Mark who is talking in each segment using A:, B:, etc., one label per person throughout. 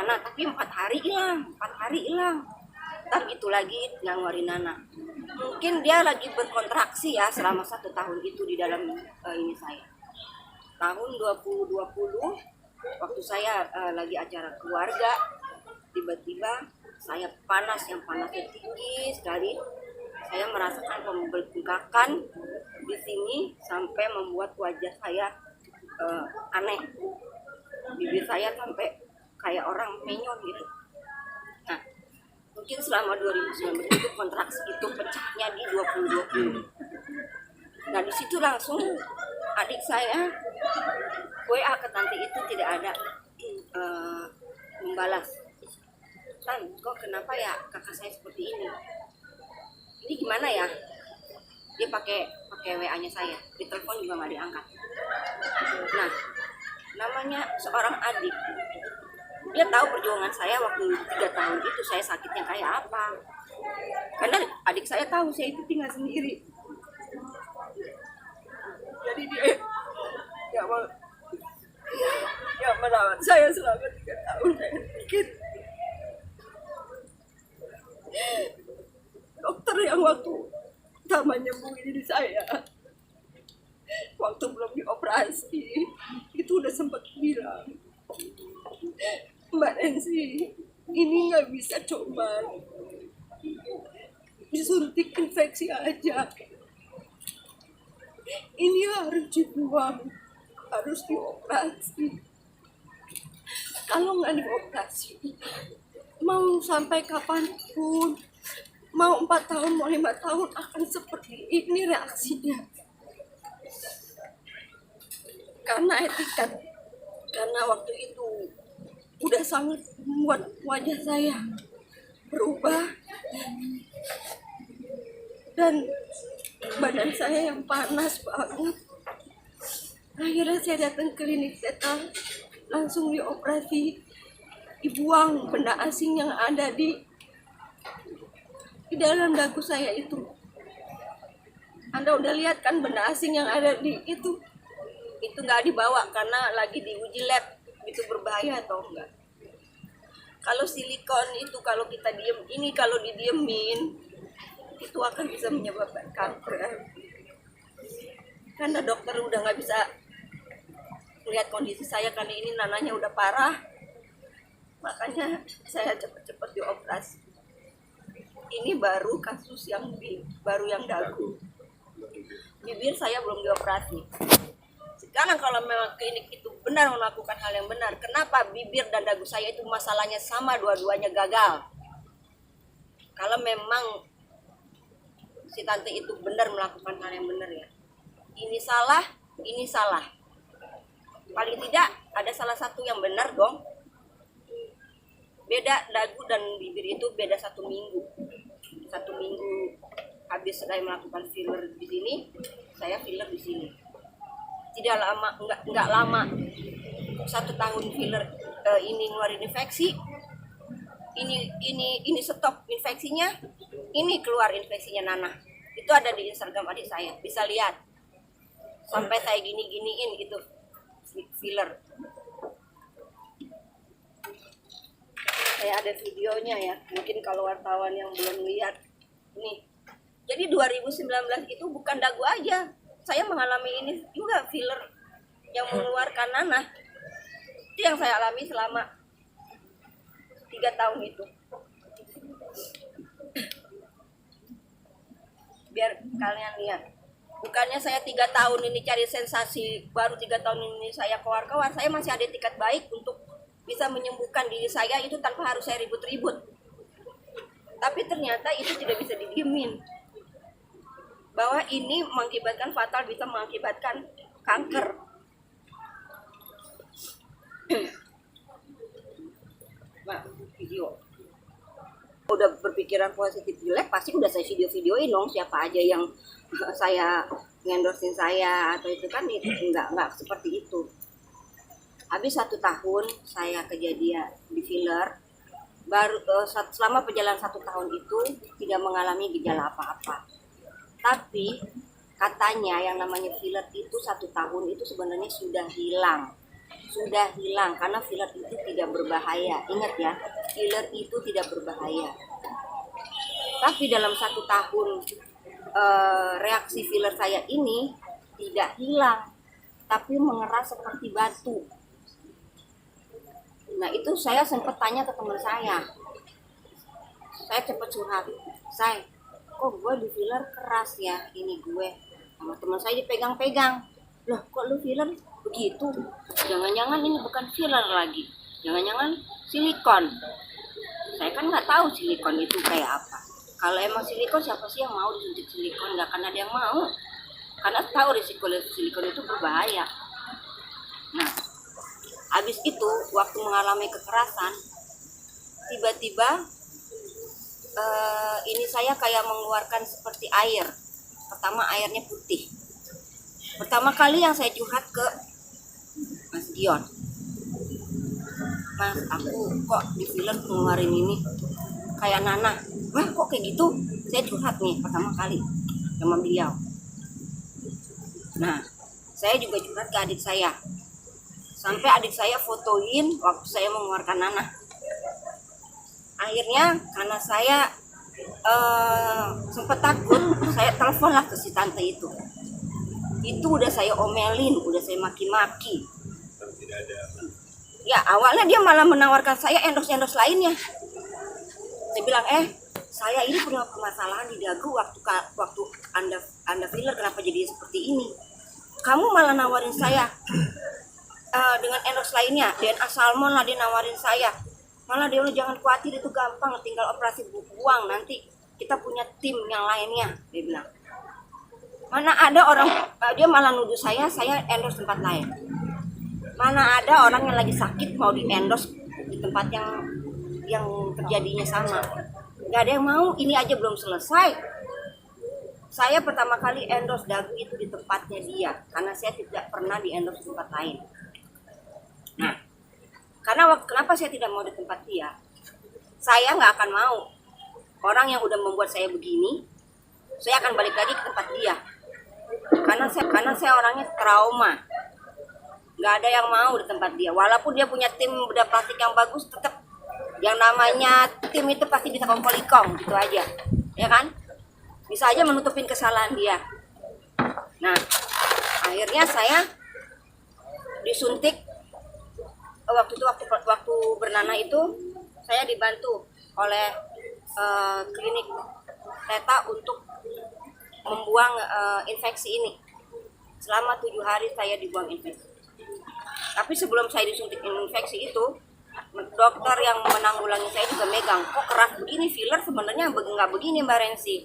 A: Nana, tapi 4 hari hilang, 4 hari hilang. Ntar itu lagi nggak ngeluarin Nana. Mungkin dia lagi berkontraksi ya selama 1 tahun itu di dalam ini saya. Tahun 2020 waktu saya lagi acara keluarga, tiba-tiba saya panas, yang panasnya tinggi sekali. Saya merasakan pembengkakan di sini sampai membuat wajah saya aneh. Bibir saya sampai kayak orang menyon gitu. Nah, mungkin selama 2019 itu kontraksi itu pecahnya di 2020. Nah, di situ langsung adik saya WA ke tante itu tidak ada membalas. Tan, kok kenapa ya kakak saya seperti ini? Ini gimana ya? Dia pakai WA-nya saya, di telepon juga nggak diangkat. Nah, namanya seorang adik, dia tahu perjuangan saya waktu 3 tahun itu saya sakitnya kayak apa. Karena adik saya tahu saya itu tinggal sendiri. Jadi dia yang merawat saya selama 3 tahun. Saya pikir dokter yang waktu pertama nyembuhin diri saya, waktu belum dioperasi, itu udah sempat bilang, Mbak Nancy, ini nggak bisa coba disuntik infeksi aja. Ini harus dibuang, harus dioperasi. Kalau nggak dioperasi, mau sampai kapanpun, mau 4 tahun, mau 5 tahun akan seperti ini reaksinya. Karena etikat, karena waktu itu udah sangat membuat wajah saya berubah dan badan saya yang panas banget. Akhirnya saya datang ke klinik Zeta, langsung dioperasi, dibuang benda asing yang ada di dalam dagu saya itu. Anda udah lihat kan benda asing yang ada di itu nggak dibawa karena lagi diuji lab, itu berbahaya atau enggak. Kalau silikon itu kalau kita diem, ini kalau didiemin itu akan bisa menyebabkan kanker. Karena dokter udah nggak bisa melihat kondisi saya karena ini nananya udah parah, makanya saya cepat-cepat dioperasi. Ini baru kasus yang baru yang dagu. Bibir saya belum dioperasi. Sekarang kalau memang klinik itu benar melakukan hal yang benar, kenapa bibir dan dagu saya itu masalahnya sama, dua-duanya gagal? Kalau memang si tante itu benar melakukan hal yang benar ya. Ini salah, ini salah. Paling tidak ada salah satu yang benar dong. Beda dagu dan bibir itu beda 1 minggu. 1 minggu habis saya melakukan filler di sini, saya filler di sini. Tidak lama, enggak lama. 1 tahun filler ini ngeluarin infeksi. Ini stop infeksinya, ini keluar infeksinya Nana. Itu ada di Instagram adik saya, bisa lihat. Sampai saya gini-giniin itu filler. Saya ada videonya ya, mungkin kalau wartawan yang belum lihat. Nih. Jadi 2019 itu bukan dagu aja. Saya mengalami ini juga filler yang mengeluarkan nanah. Itu yang saya alami selama 3 tahun itu. Biar kalian lihat. Bukannya saya 3 tahun ini cari sensasi, baru 3 tahun ini saya keluar-keluar, saya masih ada etikat baik untuk bisa menyembuhkan diri saya itu tanpa harus saya ribut-ribut. Tapi ternyata itu tidak bisa didiemin. Bahwa ini mengakibatkan fatal, bisa mengakibatkan kanker. Nah, video. Udah berpikiran positif jelek, pasti udah saya video-videoin dong siapa aja yang saya ngendorsin saya atau itu kan enggak seperti itu. Habis 1 tahun saya kejadian di filler, baru selama perjalanan 1 tahun itu tidak mengalami gejala apa-apa. Tapi katanya yang namanya filler itu 1 tahun itu sebenarnya sudah hilang. sudah hilang karena filler itu tidak berbahaya. Ingat ya, filler itu tidak berbahaya. Tapi dalam 1 tahun reaksi filler saya ini tidak hilang, tapi mengeras seperti batu. Nah itu saya sempat tanya ke teman saya cepat curhat, kok gue di filler keras ya ini gue. Sama teman saya dipegang-pegang, loh kok lu filler begitu? Jangan-jangan ini bukan filler lagi, jangan-jangan silikon. Saya kan nggak tahu silikon itu kayak apa. Kalau emang silikon, siapa sih yang mau disuntik silikon? Nggak akan ada yang mau, karena tahu risiko silikon itu berbahaya. Nah, habis itu waktu mengalami kekerasan, tiba-tiba ini saya kayak mengeluarkan seperti air. Pertama airnya putih. Pertama kali yang saya curhat ke Mas Gion, Mas, aku kok di filler ngeluarin ini kayak nanah. Wah kok kayak gitu? Saya curhat nih pertama kali sama beliau. Nah, saya juga curhat ke adik saya. Sampai adik saya fotoin waktu saya mengeluarkan nanah. Akhirnya karena saya sempat takut, saya telepon lah ke si tante itu. Itu udah saya omelin, udah saya maki-maki. Ya awalnya dia malah menawarkan saya endorse lainnya. Saya bilang, saya ini punya permasalahan di dagu waktu anda filler, kenapa jadi seperti ini? Kamu malah nawarin saya dengan endorse lainnya, DNA Salmon lah dia nawarin saya. Malah dia udah jangan khawatir, itu gampang, tinggal operasi buang, nanti kita punya tim yang lainnya, dia bilang. Mana ada orang, dia malah nuduh saya endorse tempat lain. Mana ada orang yang lagi sakit mau di endorse di tempat yang terjadinya sama. Gak ada yang mau, ini aja belum selesai. Saya pertama kali endorse dagu itu di tempatnya dia, karena saya tidak pernah di endorse di tempat lain. Nah, karena kenapa saya tidak mau di tempat dia? Saya nggak akan mau orang yang udah membuat saya begini, saya akan balik lagi ke tempat dia. Karena saya orangnya trauma. Nggak ada yang mau di tempat dia. Walaupun dia punya tim bedah plastik yang bagus, tetap yang namanya tim itu pasti bisa kompol-ikong gitu aja, ya kan? Bisa aja menutupin kesalahan dia. Nah, akhirnya saya disuntik. Waktu bernanah itu saya dibantu oleh klinik Teta untuk membuang infeksi ini. Selama 7 hari saya dibuang infeksi. Tapi sebelum saya disuntik infeksi itu, dokter yang menanggulangi saya juga megang, kok keras begini, filler sebenarnya nggak begini Mbak Rensi.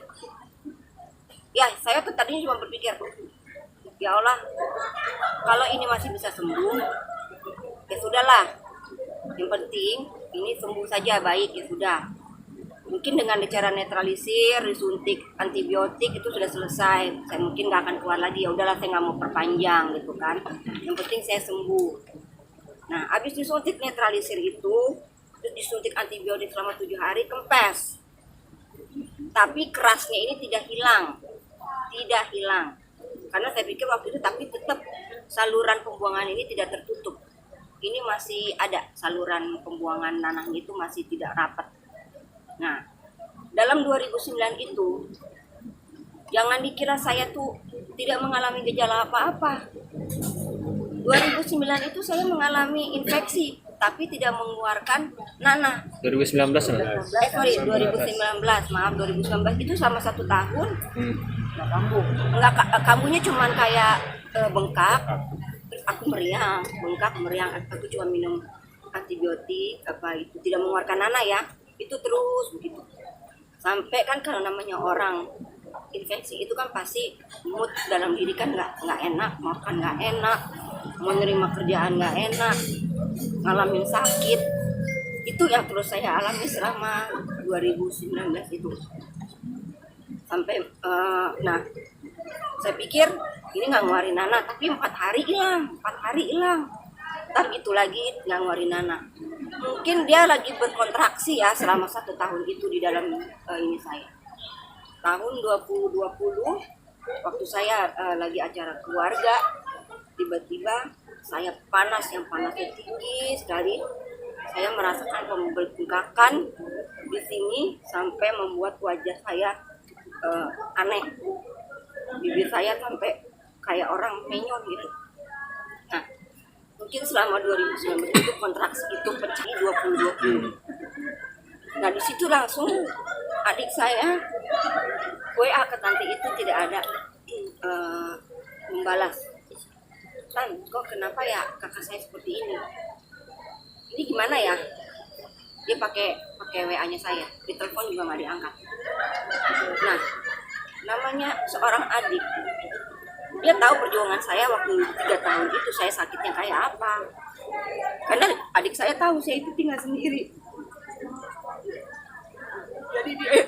A: Ya saya tuh tadinya cuma berpikir, ya Allah, kalau ini masih bisa sembuh, ya sudahlah. Yang penting ini sembuh saja, baik, ya sudah. Mungkin dengan cara netralisir, disuntik antibiotik itu sudah selesai. Saya mungkin nggak akan keluar lagi. Ya udahlah, saya nggak mau perpanjang gitu kan. Yang penting saya sembuh. Nah, habis disuntik netralisir itu, terus disuntik antibiotik selama 7 hari, kempes. Tapi kerasnya ini tidak hilang. Tidak hilang. Karena saya pikir waktu itu tapi tetap saluran pembuangan ini tidak tertutup. Ini masih ada saluran pembuangan nanahnya itu masih tidak rapat. Nah, dalam 2009 itu, jangan dikira saya tuh tidak mengalami gejala apa-apa. 2009 itu saya mengalami infeksi, tapi tidak mengeluarkan nanah.
B: 2019 ya?
A: 2019, maaf 2019 itu sama 1 tahun. Nggak kambuh. Nggak, kambuhnya cuman kayak bengkak. Terus aku meriang, bengkak meriang. Aku cuma minum antibiotik, apa itu tidak mengeluarkan nanah ya. Itu terus begitu. Sampai kan kalau namanya orang infeksi itu kan pasti mood dalam diri kan nggak enak, makan nggak enak, menerima kerjaan nggak enak, ngalamin sakit. Itu yang terus saya alami selama 2019 itu. Sampai nah saya pikir ini nggak ngeluarin nanah, tapi 4 hari hilang. Ntar itu lagi nggak ngeluarin nanah. Mungkin dia lagi berkontraksi ya selama 1 tahun itu di dalam ini saya. Tahun 2020 waktu saya lagi acara keluarga, tiba-tiba saya panas, yang panasnya tinggi sekali. Saya merasakan pembengkakan di sini sampai membuat wajah saya aneh. Bibir saya sampai kayak orang menyon gitu. Nah, mungkin selama 2019 itu kontraksi itu pecah 2020. Nah, di situ langsung adik saya WA ke tante itu tidak ada membalas. Tan, kok kenapa ya kakak saya seperti ini? Ini gimana ya? Dia pakai WA-nya saya, di telepon juga nggak diangkat. Nah, namanya seorang adik, dia tahu perjuangan saya waktu 3 tahun itu saya sakitnya kayak apa. Karena adik saya tahu saya itu tinggal sendiri. Jadi dia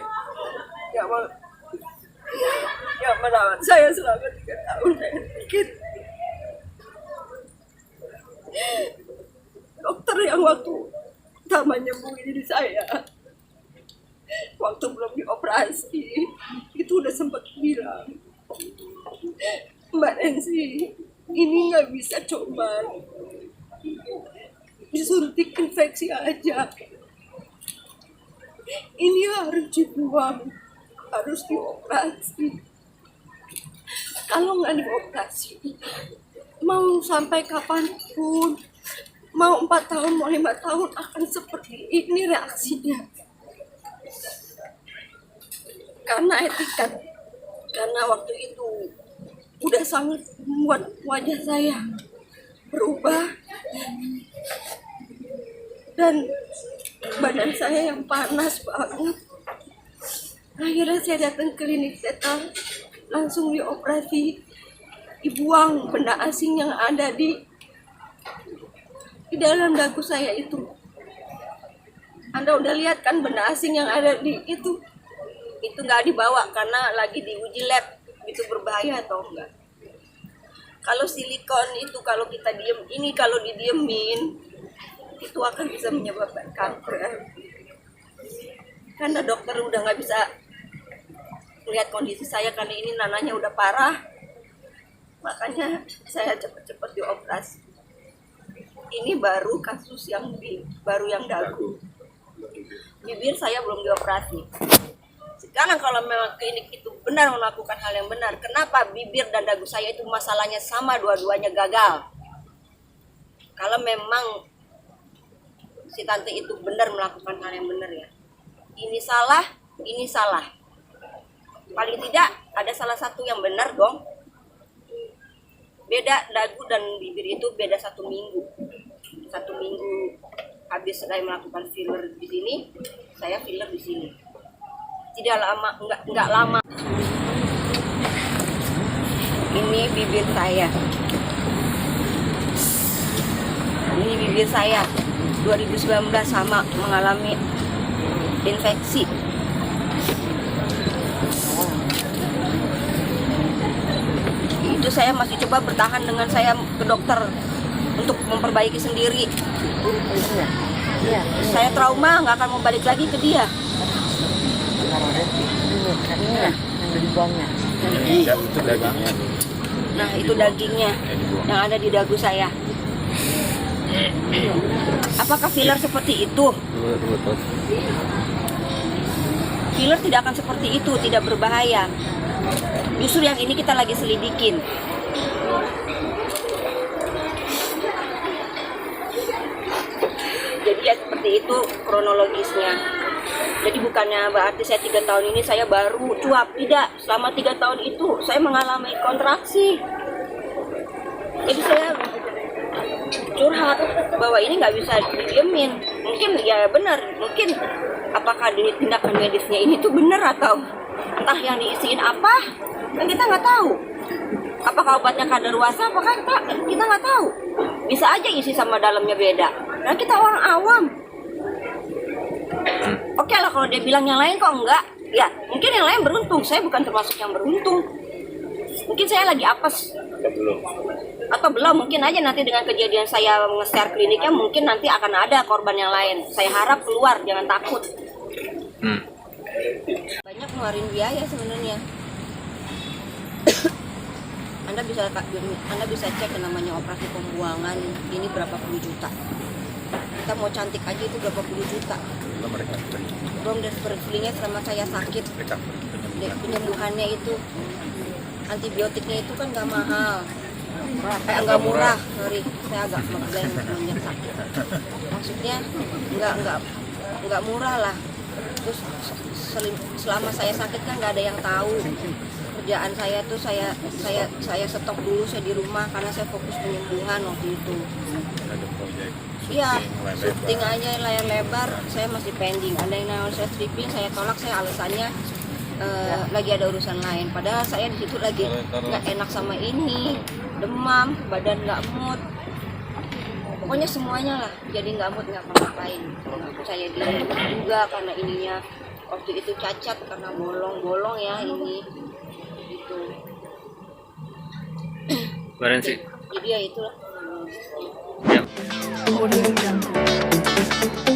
A: nggak merawat saya selama 3 tahun. Saya pikir dokter yang waktu pertama nyembuhin diri saya, waktu belum dioperasi, itu udah sempat bilang, Mbak Nancy, ini nggak bisa coba disuntik infeksi aja, ini harus dibuang, harus dioperasi. Kalau nggak dioperasi, mau sampai kapanpun, mau 4 tahun, mau 5 tahun akan seperti ini reaksinya. Karena etikat, karena waktu itu udah sangat membuat wajah saya berubah dan badan saya yang panas banget. Akhirnya saya datang ke klinik Teta, langsung dioperasi, dibuang benda asing yang ada di dalam dagu saya itu. Anda udah lihat kan benda asing yang ada di itu nggak dibawa karena lagi diuji lab, itu berbahaya atau enggak. Kalau silikon itu kalau kita diem, ini kalau didiemin itu akan bisa menyebabkan kanker. Karena dokter udah nggak bisa melihat kondisi saya karena ini nananya udah parah, makanya saya cepet-cepet dioperasi. Ini baru kasus yang baru yang dagu. Bibir saya belum dioperasi. Sekarang kalau memang klinik itu benar melakukan hal yang benar, kenapa bibir dan dagu saya itu masalahnya sama, dua-duanya gagal? Kalau memang si tante itu benar melakukan hal yang benar ya. Ini salah, ini salah. Paling tidak ada salah satu yang benar dong. Beda dagu dan bibir itu beda 1 minggu. 1 minggu habis saya melakukan filler di sini, saya filler di sini. Tidak lama, enggak lama. Ini bibir saya. Ini bibir saya. 2019 sama mengalami infeksi. Itu saya masih coba bertahan dengan saya ke dokter untuk memperbaiki sendiri. Saya trauma, nggak akan mau balik lagi ke dia.
B: Itu dagingnya.
A: Nah, itu dagingnya yang ada di dagu saya. Apakah filler seperti itu? Filler tidak akan seperti itu, tidak berbahaya. Justru yang ini kita lagi selidikin. Jadi ya seperti itu kronologisnya. Jadi bukannya berarti saya 3 tahun ini saya baru cuap, tidak. Selama 3 tahun itu saya mengalami kontraksi. Jadi saya curhat bahwa ini nggak bisa didiemin. Mungkin ya benar, mungkin apakah tindakan medisnya ini tuh benar atau entah yang diisiin apa, kan kita nggak tahu. Apakah obatnya kadaluarsa, apakah kita nggak tahu. Bisa aja isi sama dalamnya beda. Nah kita orang awam. Oke lah kalau dia bilang yang lain kok enggak, ya mungkin yang lain beruntung. Saya bukan termasuk yang beruntung. Mungkin saya lagi apes. Atau belum, mungkin aja nanti dengan kejadian saya nge-share kliniknya mungkin nanti akan ada korban yang lain. Saya harap keluar, jangan takut. Banyak ngeluarin biaya sebenarnya. Anda bisa cek yang namanya operasi pembuangan ini berapa puluh juta. Kita mau cantik aja itu berapa puluh juta.
B: Belum mereka
A: Belum dari berselingnya selama saya sakit. Penyembuhannya itu antibiotiknya itu kan nggak mahal, nggak murah. Sorry, saya agak maksain semenjak sakit. Maksudnya nggak murah lah. Terus selama saya sakit kan nggak ada yang tahu. Kerjaan saya tuh saya stop dulu, saya di rumah karena saya fokus penyembuhan waktu itu.
B: ada proyek
A: Iya,
B: syuting
A: syuting aja layar lebar saya masih pending. Ada yang nawar saya stripping, saya tolak. Saya alasannya lagi ada urusan lain. Padahal saya di situ lagi nggak enak sama ini, demam, badan nggak mood. Pokoknya semuanya lah. Jadi nggak mood, nggak ngapain. Nggak percaya diri juga karena ininya waktu itu cacat karena bolong ya ini gitu.
C: Kemarin sih.
A: Jadi ya itulah.
C: Ya.
D: Audio Jungle.